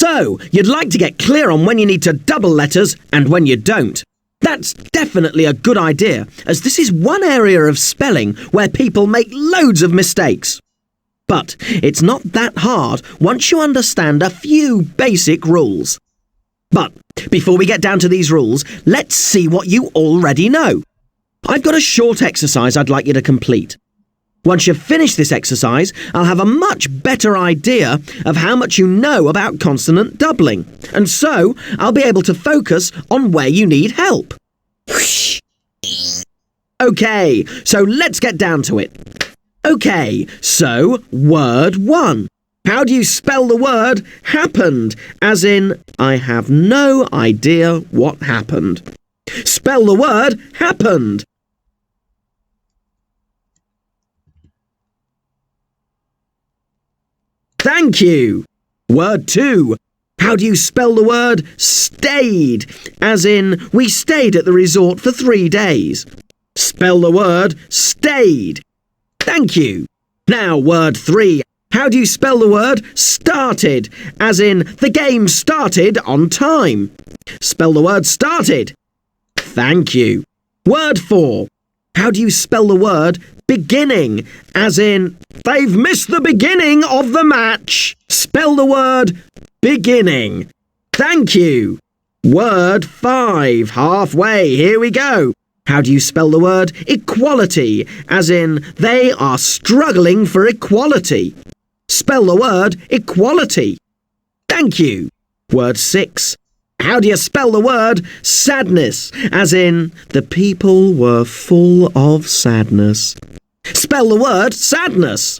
So, you'd like to get clear on when you need to double letters and when you don't. That's definitely a good idea, as this is one area of spelling where people make loads of mistakes. But it's not that hard once you understand a few basic rules. But before we get down to these rules, let's see what you already know. I've got a short exercise I'd like you to complete. Once you've finished this exercise, I'll have a much better idea of how much you know about consonant doubling, and so I'll be able to focus on where you need help. OK, so let's get down to it. OK, so word 1. How do you spell the word happened? As in, I have no idea what happened. Spell the word happened. Thank you. Word 2. How do you spell the word stayed? As in, we stayed at the resort for 3 days. Spell the word stayed. Thank you. Now, word 3. How do you spell the word started? As in, the game started on time. Spell the word started. Thank you. Word 4. How do you spell the word beginning? As in, they've missed the beginning of the match. Spell the word beginning. Thank you. Word 5. Halfway. Here we go. How do you spell the word equality? As in, they are struggling for equality. Spell the word equality. Thank you. Word 6. How do you spell the word sadness? As in, the people were full of sadness. Spell the word sadness.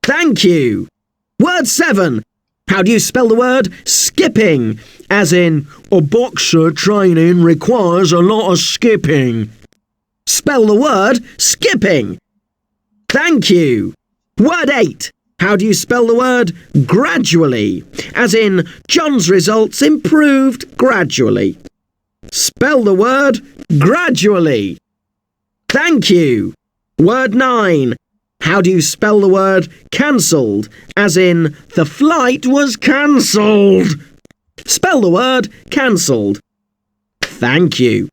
Thank you. Word 7. How do you spell the word skipping? As in, a boxer training requires a lot of skipping. Spell the word skipping. Thank you. Word 8. How do you spell the word gradually? As in, John's results improved gradually. Spell the word gradually. Thank you. Word 9. How do you spell the word cancelled? As in, the flight was cancelled. Spell the word cancelled. Thank you.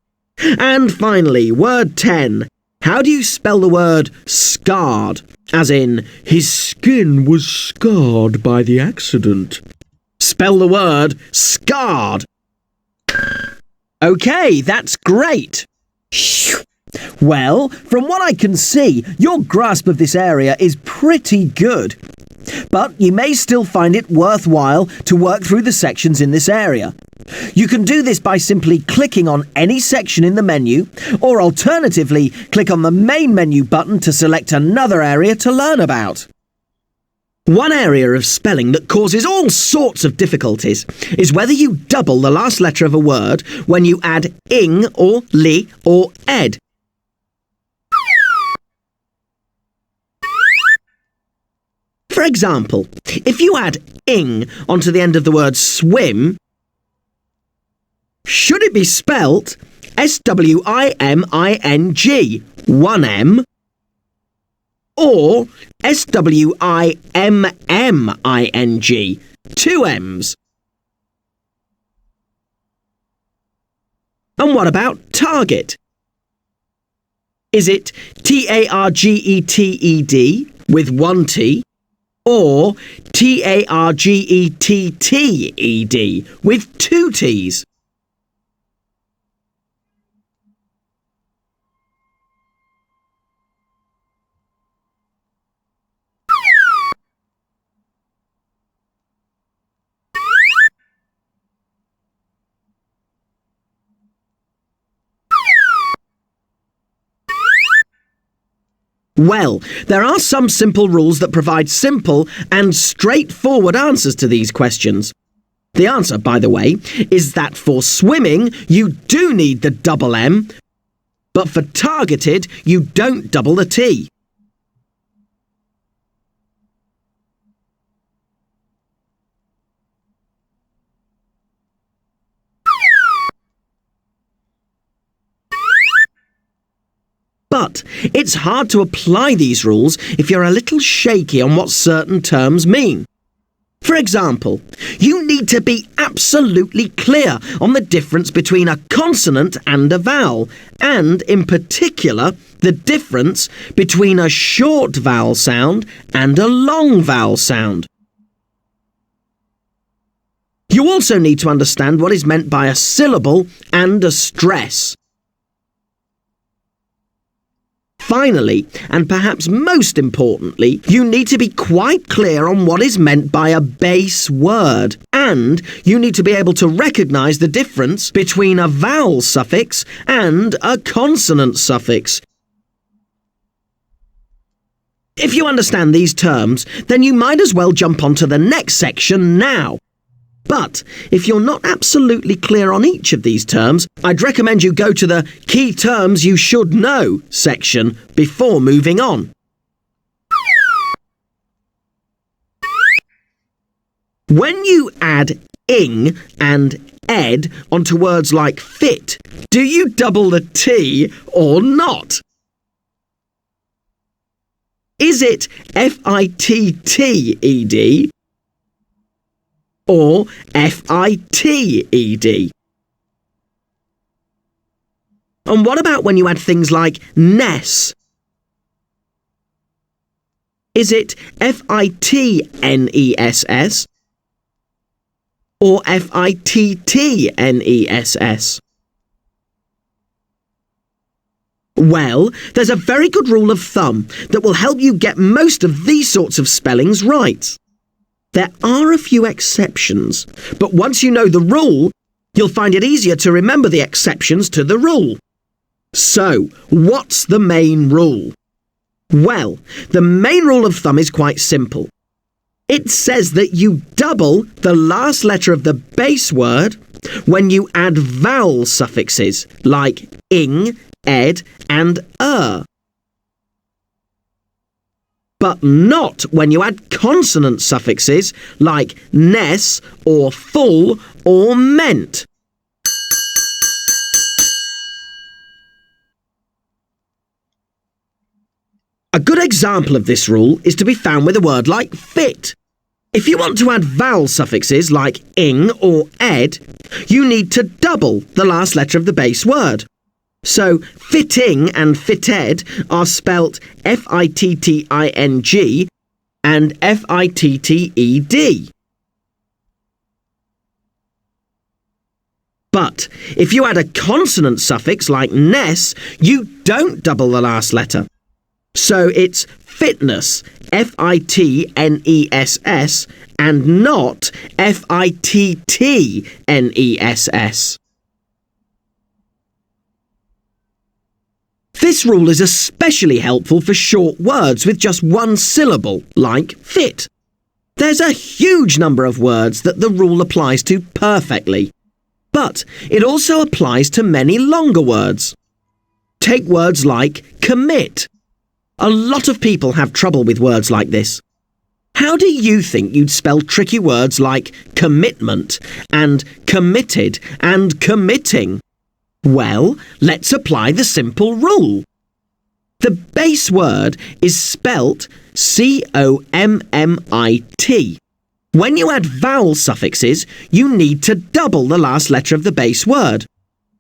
And finally, word 10. How do you spell the word scarred? As in, his skin was scarred by the accident. Spell the word scarred. OK, that's great. Well, from what I can see, your grasp of this area is pretty good. But you may still find it worthwhile to work through the sections in this area. You can do this by simply clicking on any section in the menu, or alternatively, click on the main menu button to select another area to learn about. One area of spelling that causes all sorts of difficulties is whether you double the last letter of a word when you add ing or li or ed. For example, if you add ing onto the end of the word swim, should it be spelt S-W-I-M-I-N-G, 1 M, or S-W-I-M-M-I-N-G, 2 M's? And what about target? Is it T-A-R-G-E-T-E-D with 1 T, or T-A-R-G-E-T-T-E-D with 2 T's? Well, there are some simple rules that provide simple and straightforward answers to these questions. The answer, by the way, is that for swimming, you do need the double M, but for targeted, you don't double the T. But it's hard to apply these rules if you're a little shaky on what certain terms mean. For example, you need to be absolutely clear on the difference between a consonant and a vowel, and, in particular, the difference between a short vowel sound and a long vowel sound. You also need to understand what is meant by a syllable and a stress. Finally, and perhaps most importantly, you need to be quite clear on what is meant by a base word, and you need to be able to recognise the difference between a vowel suffix and a consonant suffix. If you understand these terms, then you might as well jump onto the next section now. But if you're not absolutely clear on each of these terms, I'd recommend you go to the Key Terms You Should Know section before moving on. When you add ing and ed onto words like fit, do you double the T or not? Is it F-I-T-T-E-D? Or F-I-T-E-D? And what about when you add things like ness? Is it F-I-T-N-E-S-S? Or F-I-T-T-N-E-S-S? Well, there's a very good rule of thumb that will help you get most of these sorts of spellings right. There are a few exceptions, but once you know the rule, you'll find it easier to remember the exceptions to the rule. So, what's the main rule? Well, the main rule of thumb is quite simple. It says that you double the last letter of the base word when you add vowel suffixes like ing, ed and but not when you add consonant suffixes like ness or full or meant. A good example of this rule is to be found with a word like fit. If you want to add vowel suffixes like ing or ed, you need to double the last letter of the base word. So, fitting and fitted are spelt F-I-T-T-I-N-G and F-I-T-T-E-D. But if you add a consonant suffix like ness, you don't double the last letter. So it's fitness, F-I-T-N-E-S-S, and not F-I-T-T-N-E-S-S. This rule is especially helpful for short words with just one syllable, like fit. There's a huge number of words that the rule applies to perfectly, but it also applies to many longer words. Take words like commit. A lot of people have trouble with words like this. How do you think you'd spell tricky words like commitment and committed and committing? Well, let's apply the simple rule. The base word is spelt C-O-M-M-I-T. When you add vowel suffixes, you need to double the last letter of the base word.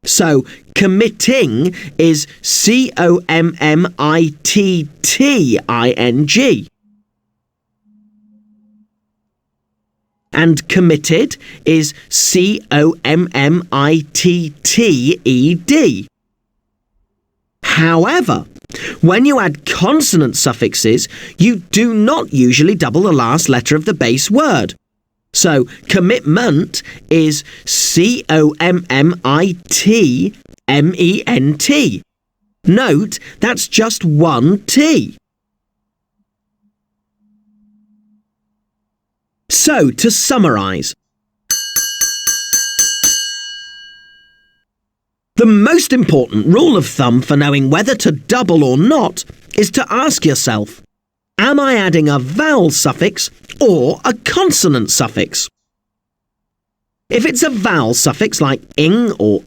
So, committing is C-O-M-M-I-T-T-I-N-G. And committed is C-O-M-M-I-T-T-E-D. However, when you add consonant suffixes, you do not usually double the last letter of the base word. So, commitment is C-O-M-M-I-T-M-E-N-T. Note, that's just one T. So, to summarise, the most important rule of thumb for knowing whether to double or not is to ask yourself, am I adding a vowel suffix or a consonant suffix? If it's a vowel suffix like ing or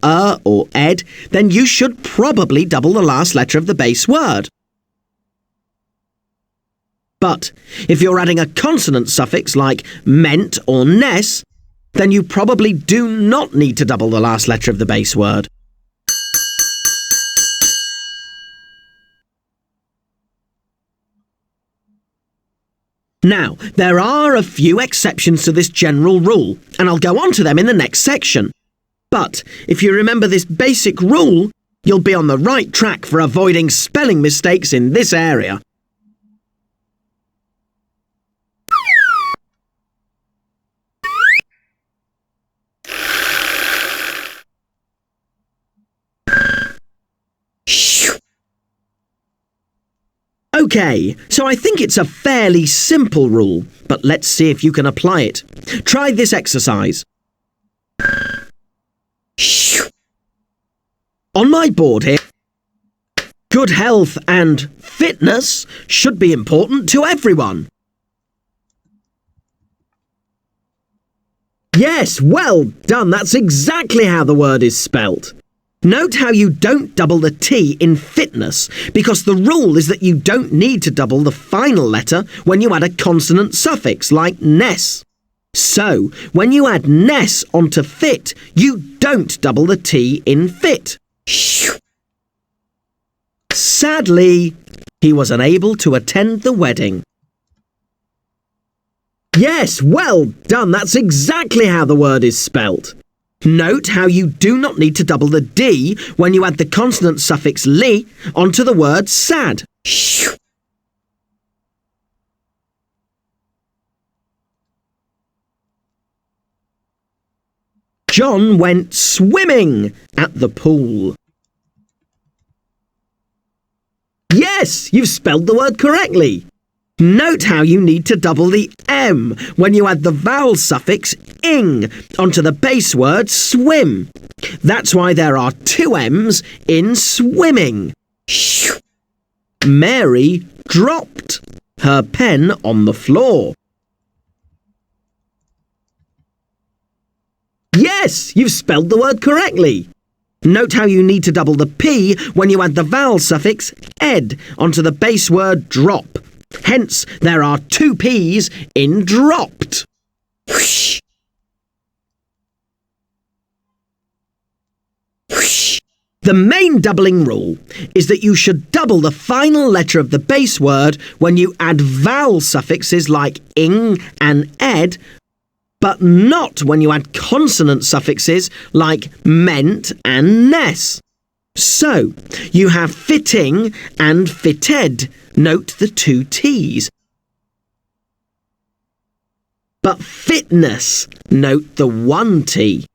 ed, then you should probably double the last letter of the base word. But if you're adding a consonant suffix like meant or ness, then you probably do not need to double the last letter of the base word. Now, there are a few exceptions to this general rule, and I'll go on to them in the next section. But if you remember this basic rule, you'll be on the right track for avoiding spelling mistakes in this area. OK, so I think it's a fairly simple rule, but let's see if you can apply it. Try this exercise. On my board here, good health and fitness should be important to everyone. Yes, well done. That's exactly how the word is spelt. Note how you don't double the T in fitness, because the rule is that you don't need to double the final letter when you add a consonant suffix like ness. So, when you add ness onto fit, you don't double the T in fit. Sadly, he was unable to attend the wedding. Yes, well done. That's exactly how the word is spelt. Note how you do not need to double the D when you add the consonant suffix li onto the word sad. John went swimming at the pool. Yes, you've spelled the word correctly. Note how you need to double the M when you add the vowel suffix ing onto the base word swim. That's why there are two M's in swimming. Mary dropped her pen on the floor. Yes, you've spelled the word correctly. Note how you need to double the P when you add the vowel suffix ed onto the base word drop. Hence, there are two P's in dropped. The main doubling rule is that you should double the final letter of the base word when you add vowel suffixes like ing and ed, but not when you add consonant suffixes like meant and ness. So, you have fitting and fitted. Note the two T's. But fitness, note the one T.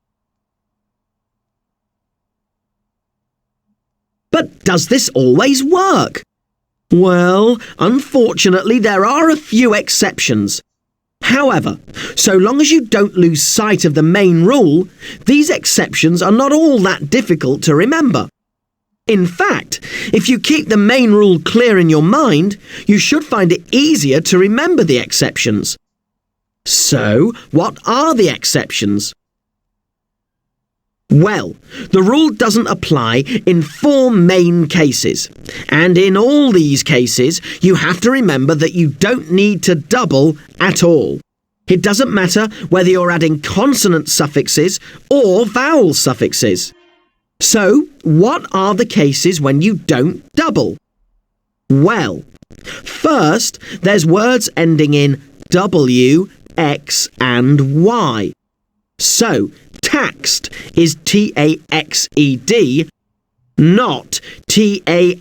But does this always work? Well, unfortunately, there are a few exceptions. However, so long as you don't lose sight of the main rule, these exceptions are not all that difficult to remember. In fact, if you keep the main rule clear in your mind, you should find it easier to remember the exceptions. So, what are the exceptions? Well, the rule doesn't apply in four main cases, and in all these cases, you have to remember that you don't need to double at all. It doesn't matter whether you're adding consonant suffixes or vowel suffixes. So, what are the cases when you don't double? Well, first, there's words ending in W, X and Y. So, taxed is T-A-X-E-D, not T-A-X-X-E-D.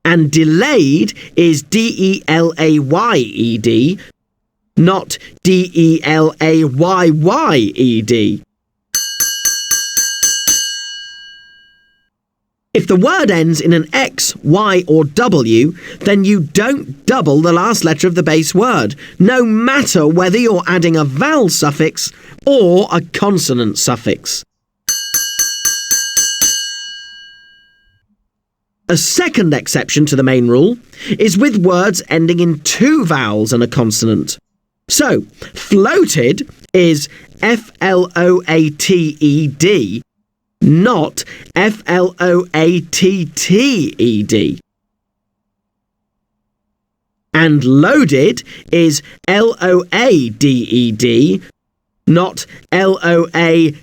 And delayed is D-E-L-A-Y-E-D, not D-E-L-A-Y-Y-E-D. If the word ends in an X, Y or W, then you don't double the last letter of the base word, no matter whether you're adding a vowel suffix or a consonant suffix. A second exception to the main rule is with words ending in two vowels and a consonant. So, floated is F-L-O-A-T-E-D, not floated. And loaded is loaded, not loadded.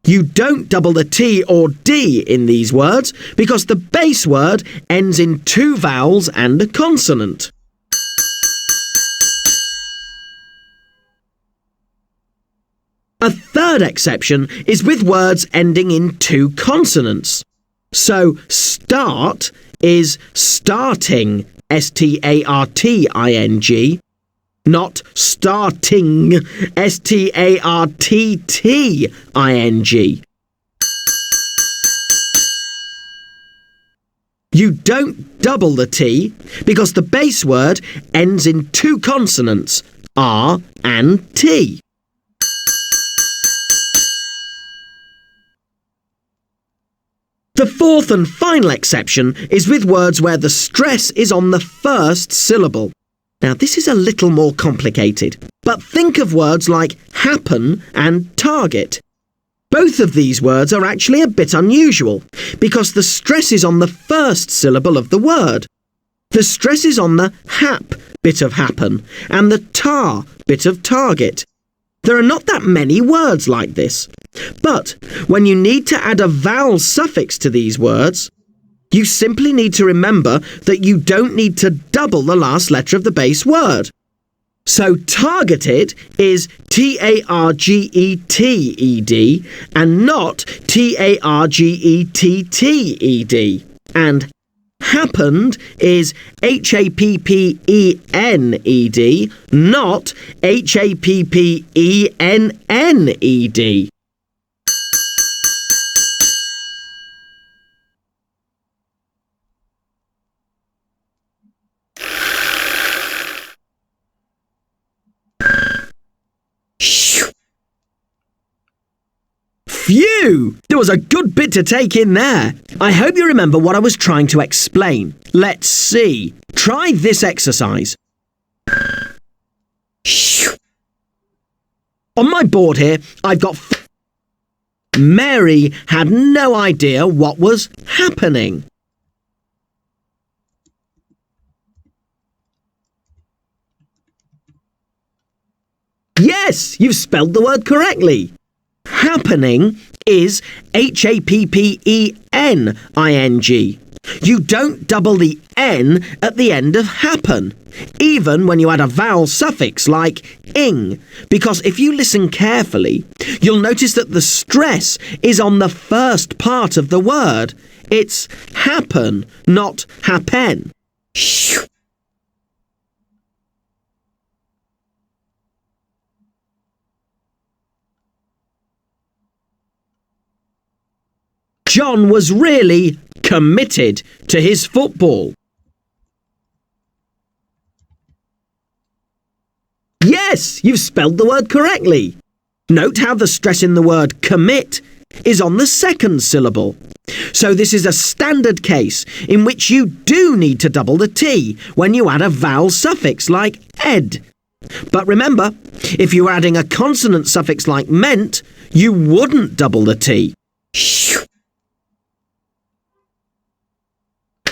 You don't double the T or D in these words because the base word ends in two vowels and a consonant. A third exception is with words ending in two consonants. So start is starting, starting, not starting, startting. You don't double the T because the base word ends in two consonants, R and T. The fourth and final exception is with words where the stress is on the first syllable. Now, this is a little more complicated, but think of words like happen and target. Both of these words are actually a bit unusual because the stress is on the first syllable of the word. The stress is on the hap bit of happen and the tar bit of target. There are not that many words like this, but when you need to add a vowel suffix to these words, you simply need to remember that you don't need to double the last letter of the base word. So targeted is targeted and not targetted. And happened is happenned, not happenned. Phew! There was a good bit to take in there. I hope you remember what I was trying to explain. Let's see. Try this exercise. On my board here, I've got... Mary had no idea what was happening. Yes, you've spelled the word correctly. Happening is happening. You don't double the N at the end of happen, even when you add a vowel suffix like ing, because if you listen carefully, you'll notice that the stress is on the first part of the word. It's happen, not happen. John was really committed to his football. Yes, you've spelled the word correctly. Note how the stress in the word commit is on the second syllable. So this is a standard case in which you do need to double the T when you add a vowel suffix like ed. But remember, if you were adding a consonant suffix like meant, you wouldn't double the T.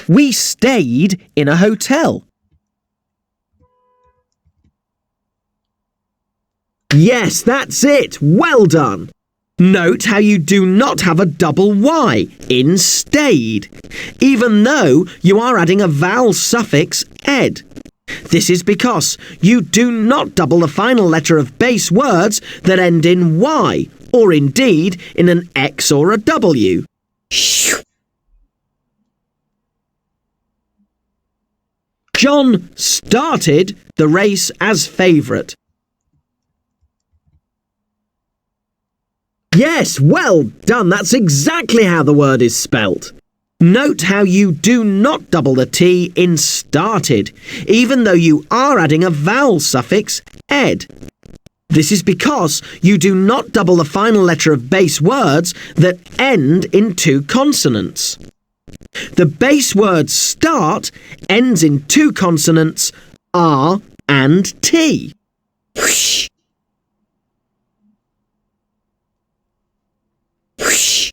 We stayed in a hotel. Yes, that's it. Well done. Note how you do not have a double Y in stayed, even though you are adding a vowel suffix ed. This is because you do not double the final letter of base words that end in Y, or indeed in an X or a W. John started the race as favourite. Yes, well done. That's exactly how the word is spelt. Note how you do not double the T in started, even though you are adding a vowel suffix ed. This is because you do not double the final letter of base words that end in two consonants. The base word start ends in two consonants, R and T. Whoosh. Whoosh.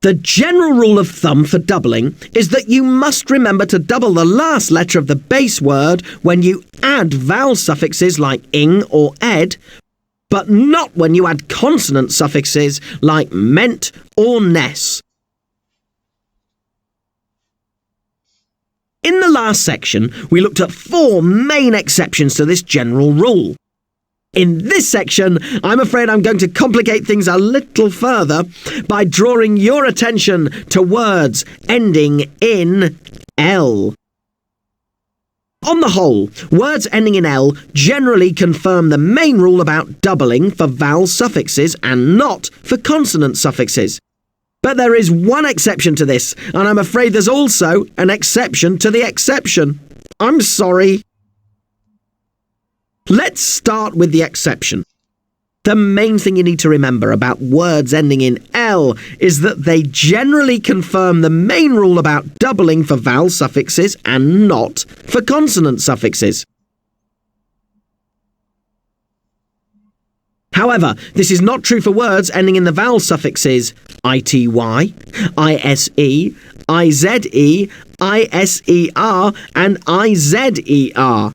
The general rule of thumb for doubling is that you must remember to double the last letter of the base word when you add vowel suffixes like ing or ed, but not when you add consonant suffixes like ment or ness. In the last section, we looked at 4 main exceptions to this general rule. In this section, I'm afraid I'm going to complicate things a little further by drawing your attention to words ending in L. On the whole, words ending in L generally confirm the main rule about doubling for vowel suffixes and not for consonant suffixes. But there is one exception to this, and I'm afraid there's also an exception to the exception. I'm sorry. Let's start with the exception. The main thing you need to remember about words ending in L is that they generally confirm the main rule about doubling for vowel suffixes and not for consonant suffixes. However, this is not true for words ending in the vowel suffixes ity, ise, ize, iser, and izer.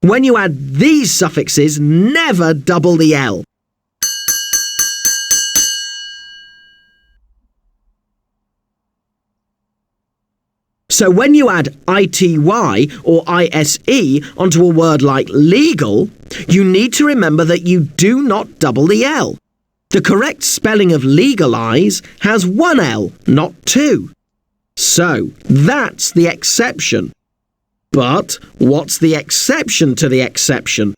When you add these suffixes, never double the L. So when you add ity or ise onto a word like legal, you need to remember that you do not double the L. The correct spelling of legalize has 1 L, not 2. So that's the exception. But what's the exception to the exception?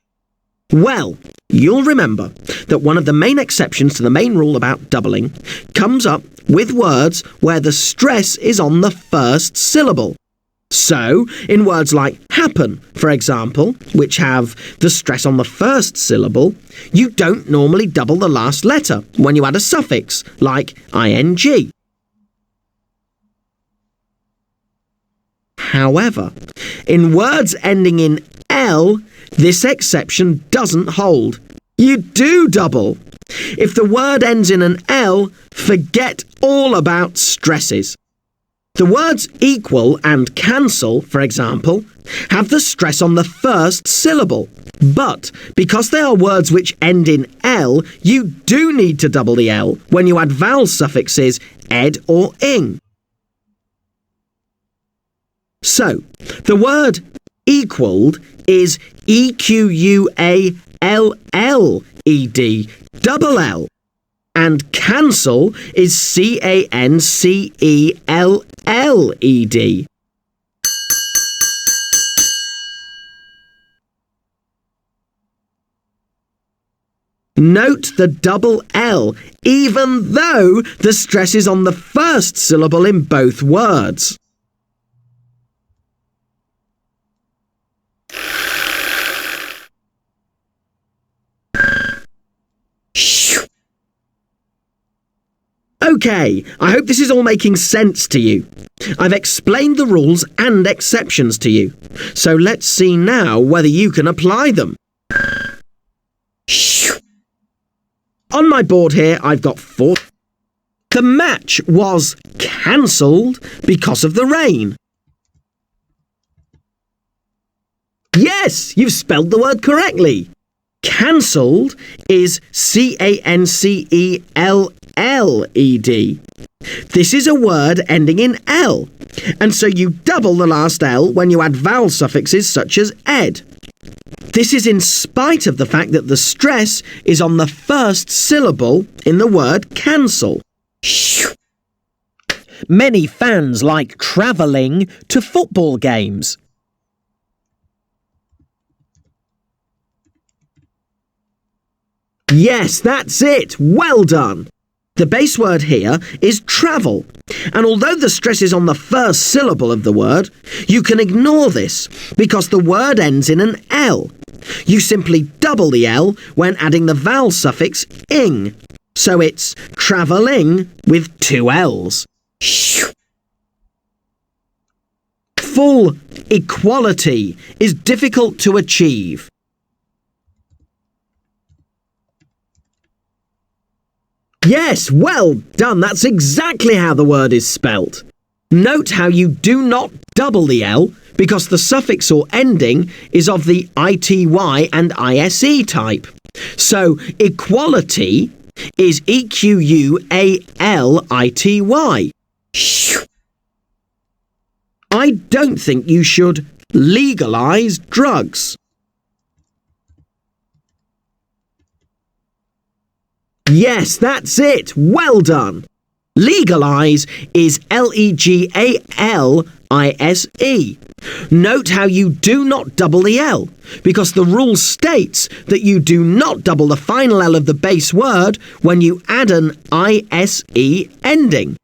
Well, you'll remember that one of the main exceptions to the main rule about doubling comes up with words where the stress is on the first syllable. So, in words like happen, for example, which have the stress on the first syllable, you don't normally double the last letter when you add a suffix, like ing. However, in words ending in L, this exception doesn't hold. You do double. If the word ends in an L, forget all about stresses. The words equal and cancel, for example, have the stress on the first syllable. But because they are words which end in L, you do need to double the L when you add vowel suffixes ed or ing. So, the word equalled is equalled, double L, and cancel is cancelled. Note the double L, even though the stress is on the first syllable in both words. OK, I hope this is all making sense to you. I've explained the rules and exceptions to you, so let's see now whether you can apply them. On my board here, I've got 4. The match was cancelled because of the rain. Yes, you've spelled the word correctly. Cancelled is cancelled. This is a word ending in L, and so you double the last L when you add vowel suffixes such as ed. This is in spite of the fact that the stress is on the first syllable in the word cancel. Many fans like travelling to football games. Yes, that's it. Well done. The base word here is travel, and although the stress is on the first syllable of the word, you can ignore this because the word ends in an L. You simply double the L when adding the vowel suffix ing, so it's travelling with 2 L's. Full equality is difficult to achieve. Yes, well done. That's exactly how the word is spelt. Note how you do not double the L because the suffix or ending is of the ITY and ISE type. So equality is EQUALITY. I don't think you should legalise drugs. Yes, that's it. Well done. Legalise is LEGALISE. Note how you do not double the L, because the rule states that you do not double the final L of the base word when you add an ISE ending.